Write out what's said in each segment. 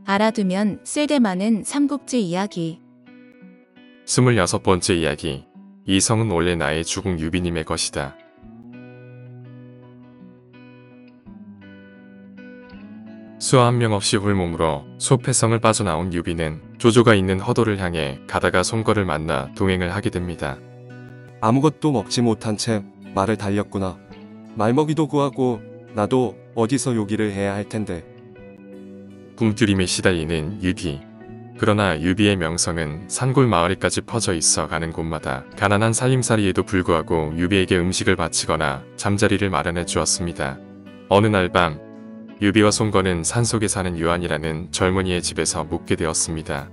알아두면 쓸데 많은 삼국지 이야기. 26번째 이야기. 이 성은 원래 나의 주공 유비님의 것이다. 수아 한 명 없이 홀몸으로 소패성을 빠져나온 유비는 조조가 있는 허도를 향해 가다가 송거를 만나 동행을 하게 됩니다. 아무것도 먹지 못한 채 말을 달렸구나. 말먹이도 구하고 나도 어디서 요기를 해야 할 텐데. 굶주림에 시달리는 유비. 그러나 유비의 명성은 산골 마을에까지 퍼져 있어 가는 곳마다 가난한 살림살이에도 불구하고 유비에게 음식을 바치거나 잠자리를 마련해 주었습니다. 어느 날 밤 유비와 송거는 산속에 사는 유한이라는 젊은이의 집에서 묵게 되었습니다.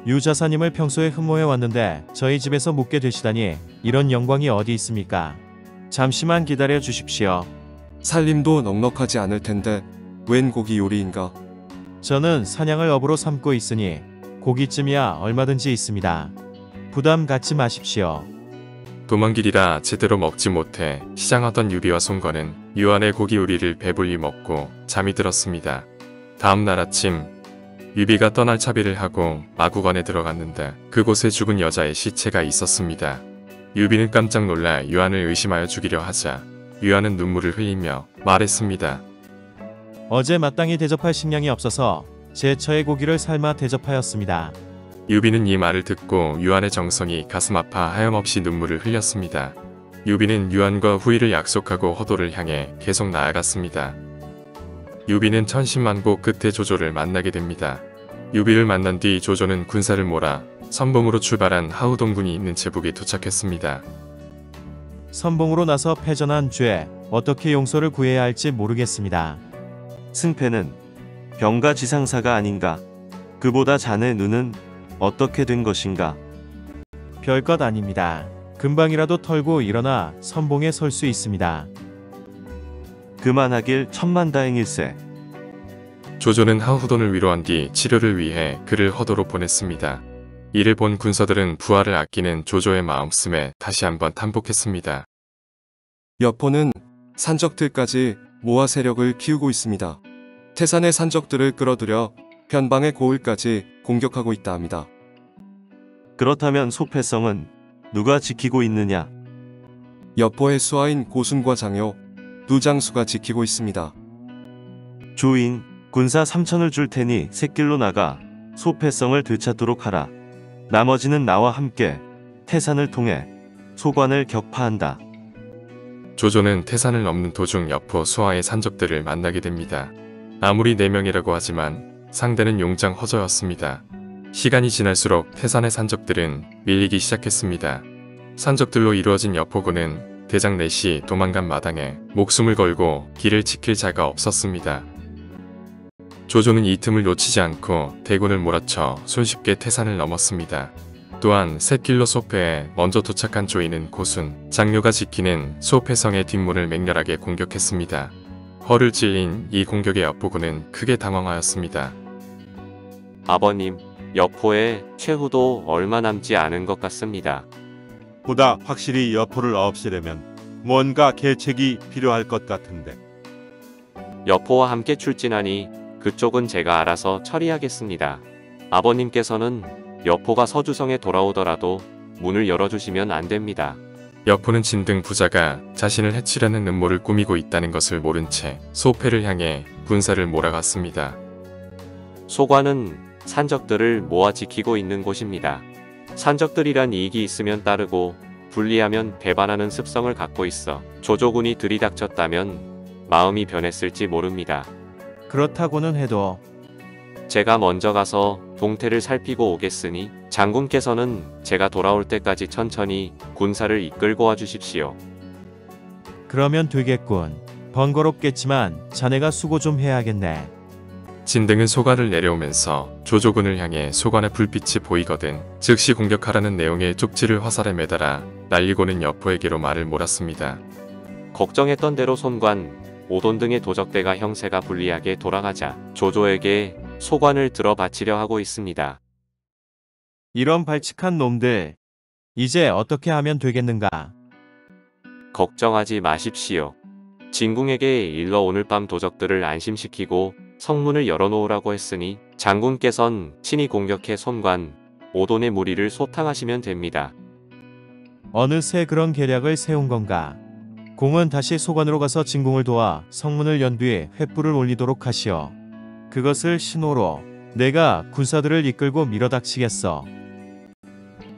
유 자사님을 평소에 흠모해 왔는데 저희 집에서 묵게 되시다니 이런 영광이 어디 있습니까? 잠시만 기다려 주십시오. 살림도 넉넉하지 않을 텐데 웬 고기 요리인가. 저는 사냥을 업으로 삼고 있으니 고기쯤이야 얼마든지 있습니다. 부담 갖지 마십시오. 도망길이라 제대로 먹지 못해 시장하던 유비와 송거는 유한의 고기 요리를 배불리 먹고 잠이 들었습니다. 다음 날 아침 유비가 떠날 차비를 하고 마구간에 들어갔는데 그곳에 죽은 여자의 시체가 있었습니다. 유비는 깜짝 놀라 유한을 의심하여 죽이려 하자 유한은 눈물을 흘리며 말했습니다. 어제 마땅히 대접할 식량이 없어서 제 처의 고기를 삶아 대접하였습니다. 유비는 이 말을 듣고 유한의 정성이 가슴 아파 하염없이 눈물을 흘렸습니다. 유비는 유한과 후일을 약속하고 허도를 향해 계속 나아갔습니다. 유비는 천신만고 끝에 조조를 만나게 됩니다. 유비를 만난 뒤 조조는 군사를 몰아 선봉으로 출발한 하우동군이 있는 제북에 도착했습니다. 선봉으로 나서 패전한 죄 어떻게 용서를 구해야 할지 모르겠습니다. 승패는 병가 지상사가 아닌가. 그보다 자네 눈은 어떻게 된 것인가. 별것 아닙니다. 금방이라도 털고 일어나 선봉에 설 수 있습니다. 그만하길 천만다행일세. 조조는 하후돈을 위로한 뒤 치료를 위해 그를 허도로 보냈습니다. 이를 본 군서들은 부하를 아끼는 조조의 마음씀에 다시 한번 탄복했습니다. 여포는 산적들까지 모아 세력을 키우고 있습니다. 태산의 산적들을 끌어들여 편방의 고을까지 공격하고 있다 합니다. 그렇다면 소패성은 누가 지키고 있느냐? 여포의 수하인 고순과 장효 두 장수가 지키고 있습니다. 주인, 군사 3천을 줄 테니 샛길로 나가 소패성을 되찾도록 하라. 나머지는 나와 함께 태산을 통해 소관을 격파한다. 조조는 태산을 넘는 도중 여포 수하의 산적들을 만나게 됩니다. 아무리 4명이라고 하지만 상대는 용장 허저였습니다. 시간이 지날수록 태산의 산적들은 밀리기 시작했습니다. 산적들로 이루어진 여포군은 대장 넷이 도망간 마당에 목숨을 걸고 길을 지킬 자가 없었습니다. 조조는 이 틈을 놓치지 않고 대군을 몰아쳐 손쉽게 태산을 넘었습니다. 또한 샛길로 소패에 먼저 도착한 조이는 고순, 장료가 지키는 소패성의 뒷문을 맹렬하게 공격했습니다. 허를 찔린 이 공격에 여포군은 크게 당황하였습니다. 아버님, 여포의 최후도 얼마 남지 않은 것 같습니다. 보다 확실히 여포를 없애려면 뭔가 계책이 필요할 것 같은데. 여포와 함께 출진하니 그쪽은 제가 알아서 처리하겠습니다. 아버님께서는 여포가 서주성에 돌아오더라도 문을 열어주시면 안 됩니다. 여포는 진등 부자가 자신을 해치려는 음모를 꾸미고 있다는 것을 모른 채 소패를 향해 군사를 몰아갔습니다. 소관은 산적들을 모아 지키고 있는 곳입니다. 산적들이란 이익이 있으면 따르고 불리하면 배반하는 습성을 갖고 있어 조조군이 들이닥쳤다면 마음이 변했을지 모릅니다. 그렇다고는 해도 제가 먼저 가서 동태를 살피고 오겠으니 장군께서는 제가 돌아올 때까지 천천히 군사를 이끌고 와주십시오. 그러면 되겠군. 번거롭겠지만 자네가 수고 좀 해야겠네. 진등은 소관을 내려오면서 조조군을 향해 소관의 불빛이 보이거든 즉시 공격하라는 내용의 쪽지를 화살에 매달아 날리고는 여포에게로 말을 몰았습니다. 걱정했던 대로 손관, 오돈 등의 도적대가 형세가 불리하게 돌아가자 조조에게 소관을 들어 바치려 하고 있습니다. 이런 발칙한 놈들. 이제 어떻게 하면 되겠는가? 걱정하지 마십시오. 진궁에게 일러 오늘 밤 도적들을 안심시키고 성문을 열어놓으라고 했으니 장군께선 친히 공격해 손관, 오돈의 무리를 소탕하시면 됩니다. 어느새 그런 계략을 세운 건가? 공은 다시 소관으로 가서 진궁을 도와 성문을 연 뒤 횃불을 올리도록 하시오. 그것을 신호로 내가 군사들을 이끌고 밀어닥치겠어.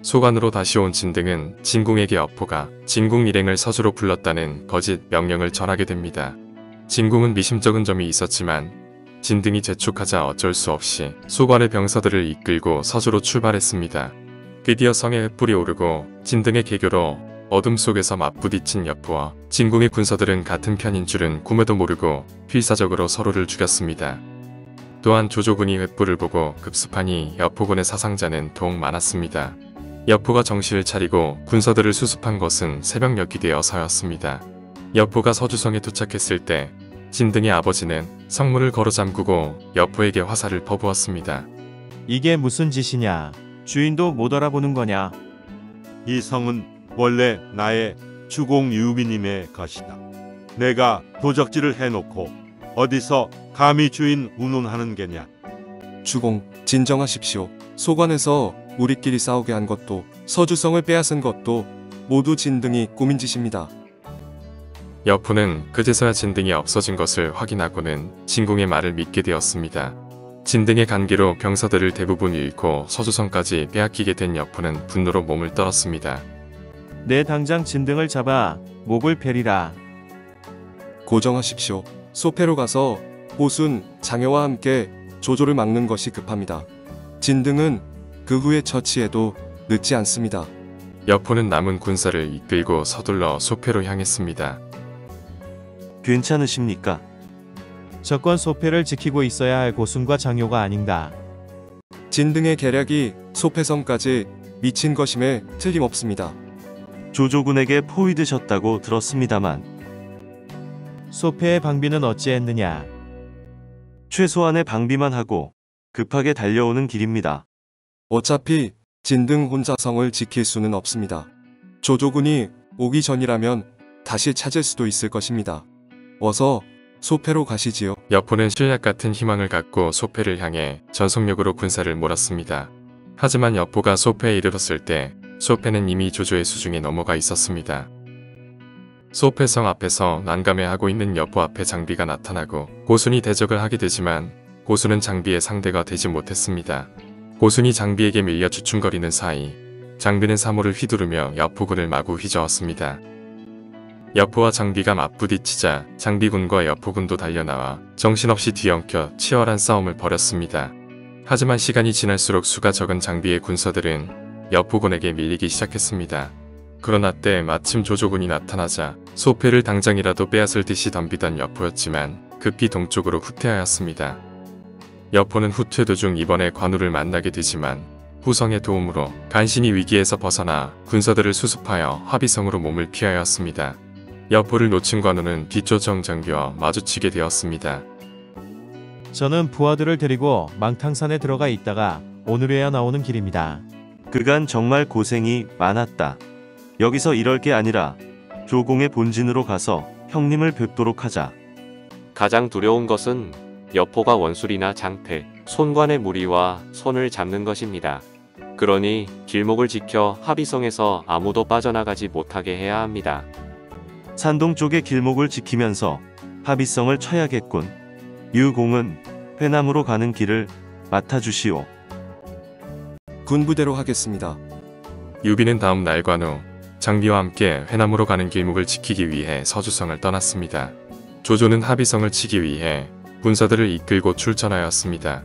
소관으로 다시 온 진등은 진궁에게 여포가 진궁 일행을 서주로 불렀다는 거짓 명령을 전하게 됩니다. 진궁은 미심쩍은 점이 있었지만 진등이 재촉하자 어쩔 수 없이 소관의 병사들을 이끌고 서주로 출발했습니다. 드디어 성에 횃불이 오르고 진등의 계교로 어둠 속에서 맞부딪힌 여포와 진궁의 군사들은 같은 편인 줄은 꿈에도 모르고 필사적으로 서로를 죽였습니다. 또한 조조군이 횃불을 보고 급습하니 여포군의 사상자는 더욱 많았습니다. 여포가 정신을 차리고 군사들을 수습한 것은 새벽녘이 되어서였습니다. 여포가 서주성에 도착했을 때 진등의 아버지는 성문을 걸어 잠그고 여포에게 화살을 퍼부었습니다. 이게 무슨 짓이냐? 주인도 못 알아보는 거냐? 이 성은 원래 나의 주공 유비님의 것이다. 내가 도적질을 해놓고 어디서 감히 주인 운운하는 게냐. 주공, 진정하십시오. 소관에서 우리끼리 싸우게 한 것도 서주성을 빼앗은 것도 모두 진등이 꾸민 짓입니다. 여포는 그제서야 진등이 없어진 것을 확인하고는 진궁의 말을 믿게 되었습니다. 진등의 간계로 병사들을 대부분 잃고 서주성까지 빼앗기게 된 여포는 분노로 몸을 떨었습니다. 내 당장 진등을 잡아 목을 베리라. 고정하십시오. 소패로 가서 호순, 장여와 함께 조조를 막는 것이 급합니다. 진등은 그 후에 처치해도 늦지 않습니다. 여포는 남은 군사를 이끌고 서둘러 소패로 향했습니다. 괜찮으십니까? 적권 소패를 지키고 있어야 할 고순과 장요가 아닌가. 진등의 계략이 소패성까지 미친 것임에 틀림없습니다. 조조군에게 포위되셨다고 들었습니다만 소패의 방비는 어찌했느냐? 최소한의 방비만 하고 급하게 달려오는 길입니다. 어차피 진등 혼자 성을 지킬 수는 없습니다. 조조군이 오기 전이라면 다시 찾을 수도 있을 것입니다. 어서 소패로 가시지요. 여포는 신약 같은 희망을 갖고 소패를 향해 전속력으로 군사를 몰았습니다. 하지만 여포가 소패에 이르렀을 때 소패는 이미 조조의 수중에 넘어가 있었습니다. 소패성 앞에서 난감해하고 있는 여포 앞에 장비가 나타나고 고순이 대적을 하게 되지만 고순은 장비의 상대가 되지 못했습니다. 고순이 장비에게 밀려 주춤거리는 사이 장비는 사모를 휘두르며 여포군을 마구 휘저었습니다. 여포와 장비가 맞부딪히자 장비군과 여포군도 달려나와 정신없이 뒤엉켜 치열한 싸움을 벌였습니다. 하지만 시간이 지날수록 수가 적은 장비의 군사들은 여포군에게 밀리기 시작했습니다. 그러나 때 마침 조조군이 나타나자 소패를 당장이라도 빼앗을 듯이 덤비던 여포였지만 급히 동쪽으로 후퇴하였습니다. 여포는 후퇴 도중 이번에 관우를 만나게 되지만 후성의 도움으로 간신히 위기에서 벗어나 군사들을 수습하여 화비성으로 몸을 피하였습니다. 여포를 놓친 관우는 뒤쫓아온 장비와 마주치게 되었습니다. 저는 부하들을 데리고 망탕산에 들어가 있다가 오늘에야 나오는 길입니다. 그간 정말 고생이 많았다. 여기서 이럴 게 아니라 조공의 본진으로 가서 형님을 뵙도록 하자. 가장 두려운 것은 여포가 원술이나 장패, 손관의 무리와 손을 잡는 것입니다. 그러니 길목을 지켜 합의성에서 아무도 빠져나가지 못하게 해야 합니다. 산동 쪽의 길목을 지키면서 합의성을 쳐야겠군. 유공은 회남으로 가는 길을 맡아주시오. 군부대로 하겠습니다. 유비는 다음 날 관우, 장비와 함께 회남으로 가는 길목을 지키기 위해 서주성을 떠났습니다. 조조는 합의성을 치기 위해 군사들을 이끌고 출전하였습니다.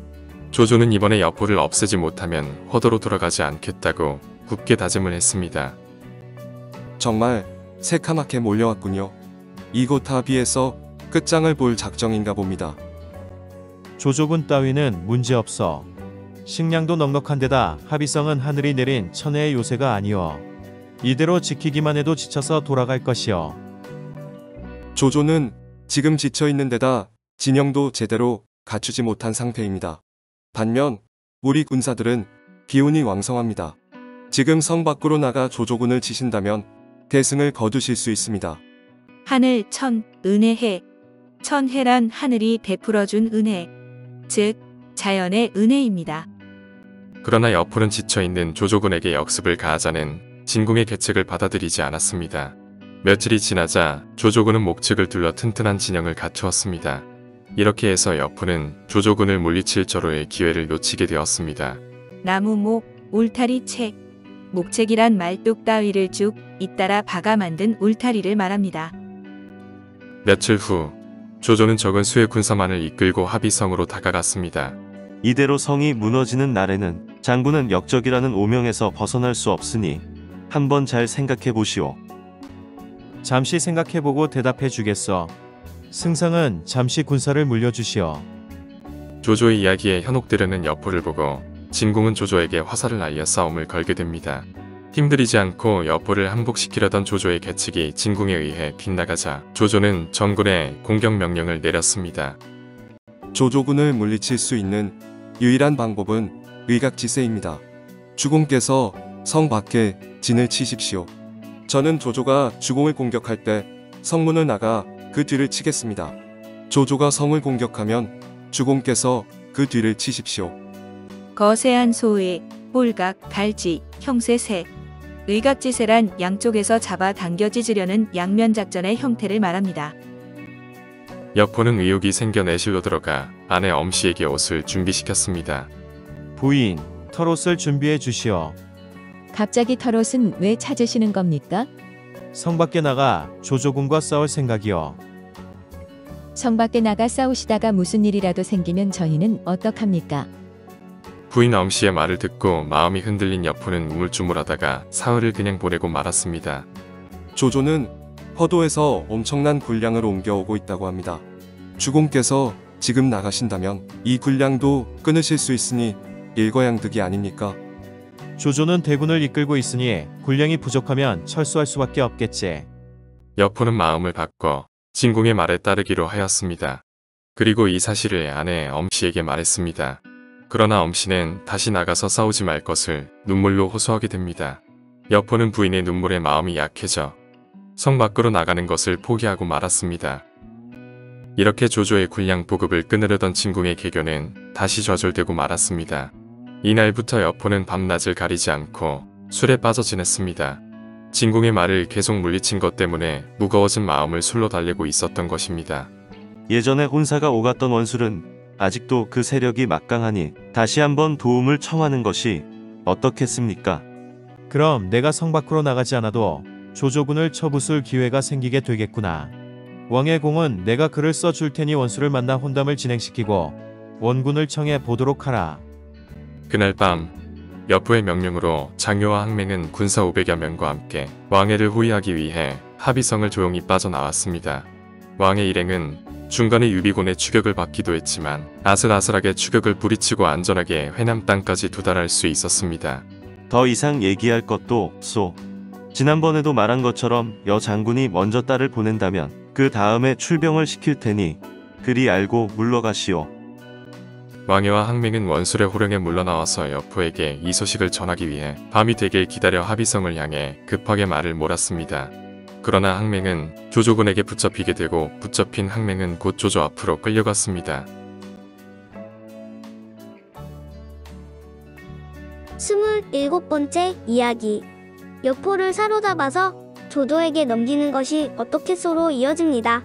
조조는 이번에 여포를 없애지 못하면 허도로 돌아가지 않겠다고 굳게 다짐을 했습니다. 정말 새카맣게 몰려왔군요. 이곳 합의에서 끝장을 볼 작정인가 봅니다. 조조군 따위는 문제없어. 식량도 넉넉한데다 합의성은 하늘이 내린 천혜의 요새가 아니오. 이대로 지키기만 해도 지쳐서 돌아갈 것이오. 조조는 지금 지쳐있는 데다 진영도 제대로 갖추지 못한 상태입니다. 반면 우리 군사들은 기운이 왕성합니다. 지금 성 밖으로 나가 조조군을 치신다면 대승을 거두실 수 있습니다. 하늘 천, 은혜해. 천혜란 하늘이 베풀어준 은혜. 즉 자연의 은혜입니다. 그러나 여포는 지쳐있는 조조군에게 역습을 가하자는 진궁의 계책을 받아들이지 않았습니다. 며칠이 지나자 조조군은 목측을 둘러 튼튼한 진영을 갖추었습니다. 이렇게 해서 여포는 조조군을 물리칠 절호의 기회를 놓치게 되었습니다. 나무목, 울타리 책, 목책이란 말뚝 따위를 쭉 잇따라 박아 만든 울타리를 말합니다. 며칠 후 조조는 적은 수의 군사만을 이끌고 합의성으로 다가갔습니다. 이대로 성이 무너지는 날에는 장군은 역적이라는 오명에서 벗어날 수 없으니 한번 잘 생각해 보시오. 잠시 생각해보고 대답해 주겠어. 승상은 잠시 군사를 물려주시오. 조조의 이야기에 현혹되려는 여포를 보고 진궁은 조조에게 화살을 날려 싸움을 걸게 됩니다. 힘들이지 않고 여포를 항복시키려던 조조의 계책이 진궁에 의해 빗나가자 조조는 전군에 공격 명령을 내렸습니다. 조조군을 물리칠 수 있는 유일한 방법은 의각지세입니다. 주공께서 성 밖에 진을 치십시오. 저는 조조가 주공을 공격할 때 성문을 나가 그 뒤를 치겠습니다. 조조가 성을 공격하면 주공께서 그 뒤를 치십시오. 거세한 소의, 볼각, 갈지, 형세세, 의각지세란 양쪽에서 잡아 당겨 찢으려는 양면 작전의 형태를 말합니다. 여포는 의욕이 생겨 내실로 들어가 아내 엄씨에게 옷을 준비시켰습니다. 부인, 털옷을 준비해 주시오. 갑자기 털옷은 왜 찾으시는 겁니까? 성 밖에 나가 조조군과 싸울 생각이요. 성 밖에 나가 싸우시다가 무슨 일이라도 생기면 저희는 어떡합니까? 부인 엄씨의 말을 듣고 마음이 흔들린 여포는 우물쭈물하다가 사흘을 그냥 보내고 말았습니다. 조조는 허도에서 엄청난 군량을 옮겨오고 있다고 합니다. 주공께서 지금 나가신다면 이 군량도 끊으실 수 있으니 일거양득이 아닙니까? 조조는 대군을 이끌고 있으니 군량이 부족하면 철수할 수밖에 없겠지. 여포는 마음을 바꿔 진궁의 말에 따르기로 하였습니다. 그리고 이 사실을 아내 엄씨에게 말했습니다. 그러나 엄씨는 다시 나가서 싸우지 말 것을 눈물로 호소하게 됩니다. 여포는 부인의 눈물에 마음이 약해져 성 밖으로 나가는 것을 포기하고 말았습니다. 이렇게 조조의 군량 보급을 끊으려던 진궁의 계교는 다시 좌절되고 말았습니다. 이날부터 여포는 밤낮을 가리지 않고 술에 빠져 지냈습니다. 진궁의 말을 계속 물리친 것 때문에 무거워진 마음을 술로 달래고 있었던 것입니다. 예전에 혼사가 오갔던 원술은 아직도 그 세력이 막강하니 다시 한번 도움을 청하는 것이 어떻겠습니까? 그럼 내가 성 밖으로 나가지 않아도 조조군을 쳐부술 기회가 생기게 되겠구나. 왕의 공은 내가 글을 써줄 테니 원수를 만나 혼담을 진행시키고 원군을 청해 보도록 하라. 그날 밤 여포의 명령으로 장효와 항맹은 군사 500여 명과 함께 왕해를 호위하기 위해 합의성을 조용히 빠져나왔습니다. 왕의 일행은 중간에 유비군의 추격을 받기도 했지만 아슬아슬하게 추격을 부리치고 안전하게 회남 땅까지 도달할 수 있었습니다. 더 이상 얘기할 것도 없소. 지난번에도 말한 것처럼 여 장군이 먼저 딸을 보낸다면 그 다음에 출병을 시킬 테니 그리 알고 물러가시오. 왕해와 항맹은 원술의 호령에 물러나와서 여포에게 이 소식을 전하기 위해 밤이 되길 기다려 합의성을 향해 급하게 말을 몰았습니다. 그러나 항맹은 조조군에게 붙잡히게 되고 붙잡힌 항맹은 곧 조조 앞으로 끌려갔습니다. 27번째 이야기. 여포를 사로잡아서 조조에게 넘기는 것이 어떻게 소로 이어집니다.